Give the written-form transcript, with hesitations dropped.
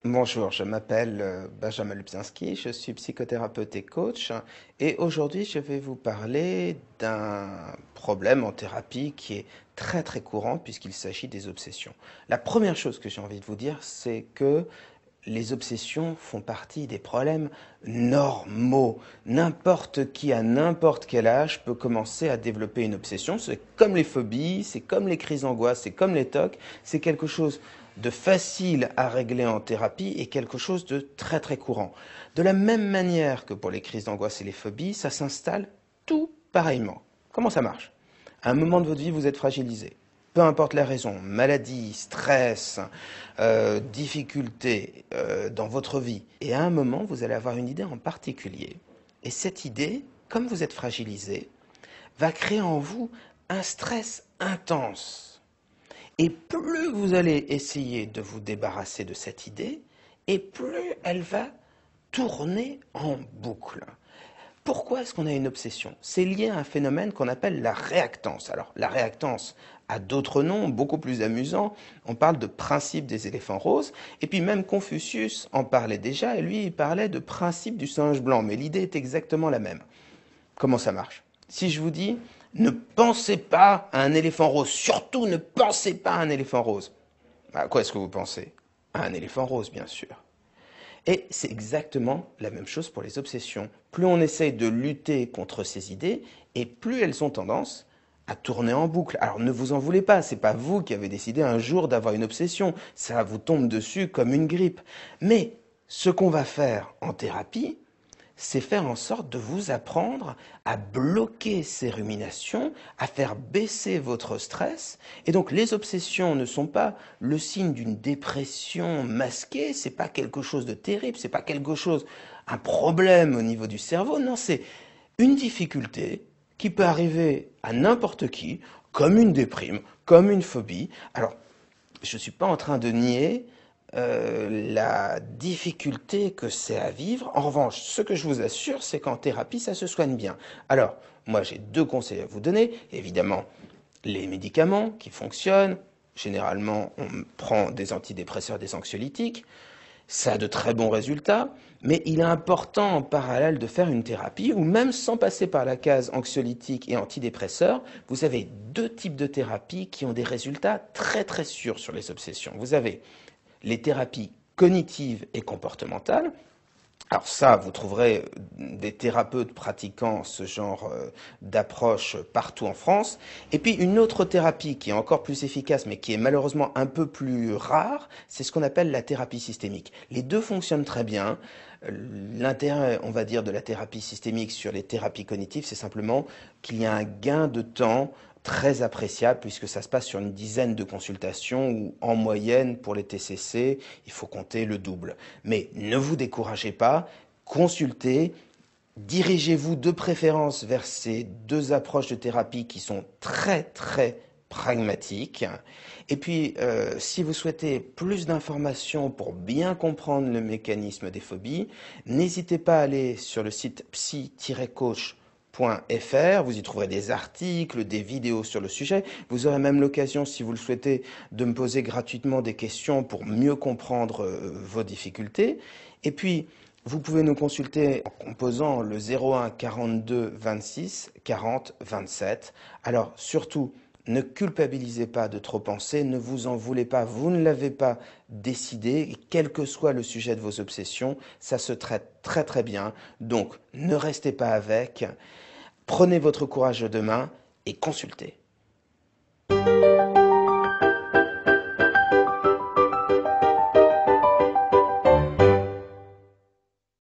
Bonjour, je m'appelle Benjamin Lubzinski, je suis psychothérapeute et coach et aujourd'hui je vais vous parler d'un problème en thérapie qui est très très courant puisqu'il s'agit des obsessions. La première chose que j'ai envie de vous dire, c'est que les obsessions font partie des problèmes normaux. N'importe qui à n'importe quel âge peut commencer à développer une obsession. C'est comme les phobies, c'est comme les crises d'angoisse, c'est comme les TOC. C'est quelque chose de facile à régler en thérapie et quelque chose de très très courant. De la même manière que pour les crises d'angoisse et les phobies, ça s'installe tout pareillement. Comment ça marche? À un moment de votre vie, vous êtes fragilisé. Peu importe la raison, maladie, stress, difficulté dans votre vie. Et à un moment, vous allez avoir une idée en particulier. Et cette idée, comme vous êtes fragilisé, va créer en vous un stress intense. Et plus vous allez essayer de vous débarrasser de cette idée, et plus elle va tourner en boucle. Pourquoi est-ce qu'on a une obsession? C'est lié à un phénomène qu'on appelle la réactance. Alors, la réactance a d'autres noms beaucoup plus amusants. On parle de principe des éléphants roses. Et puis même Confucius en parlait déjà, et lui, il parlait de principe du singe blanc. Mais l'idée est exactement la même. Comment ça marche? Si je vous dis, ne pensez pas à un éléphant rose, surtout ne pensez pas à un éléphant rose. À quoi est-ce que vous pensez? À un éléphant rose, bien sûr. Et c'est exactement la même chose pour les obsessions. Plus on essaye de lutter contre ces idées, et plus elles ont tendance à tourner en boucle. Alors ne vous en voulez pas, c'est pas vous qui avez décidé un jour d'avoir une obsession, ça vous tombe dessus comme une grippe. Mais ce qu'on va faire en thérapie, c'est faire en sorte de vous apprendre à bloquer ces ruminations, à faire baisser votre stress. Et donc les obsessions ne sont pas le signe d'une dépression masquée, c'est pas quelque chose de terrible, c'est pas quelque chose, un problème au niveau du cerveau, non, c'est une difficulté qui peut arriver à n'importe qui, comme une déprime, comme une phobie. Alors, je ne suis pas en train de nier la difficulté que c'est à vivre. En revanche, ce que je vous assure, c'est qu'en thérapie, ça se soigne bien. Alors, moi, j'ai deux conseils à vous donner. Évidemment, les médicaments qui fonctionnent. Généralement, on prend des antidépresseurs, des anxiolytiques. Ça a de très bons résultats, mais il est important en parallèle de faire une thérapie ou même sans passer par la case anxiolytique et antidépresseur, vous avez deux types de thérapies qui ont des résultats très très sûrs sur les obsessions. Vous avez les thérapies cognitives et comportementales. Alors ça, vous trouverez des thérapeutes pratiquant ce genre d'approche partout en France. Et puis une autre thérapie qui est encore plus efficace, mais qui est malheureusement un peu plus rare, c'est ce qu'on appelle la thérapie systémique. Les deux fonctionnent très bien. L'intérêt, on va dire, de la thérapie systémique sur les thérapies cognitives, c'est simplement qu'il y a un gain de temps très appréciable puisque ça se passe sur une dizaine de consultations où en moyenne pour les TCC, il faut compter le double. Mais ne vous découragez pas, consultez, dirigez-vous de préférence vers ces deux approches de thérapie qui sont très très pragmatiques. Et puis, si vous souhaitez plus d'informations pour bien comprendre le mécanisme des phobies, n'hésitez pas à aller sur le site psy-coach.fr, vous y trouverez des articles, des vidéos sur le sujet. Vous aurez même l'occasion, si vous le souhaitez, de me poser gratuitement des questions pour mieux comprendre vos difficultés. Et puis, vous pouvez nous consulter en composant le 01 42 26 40 27. Alors, surtout, ne culpabilisez pas de trop penser, ne vous en voulez pas, vous ne l'avez pas décidé, et quel que soit le sujet de vos obsessions, ça se traite très très bien. Donc, ne restez pas avec. Prenez votre courage de main et consultez.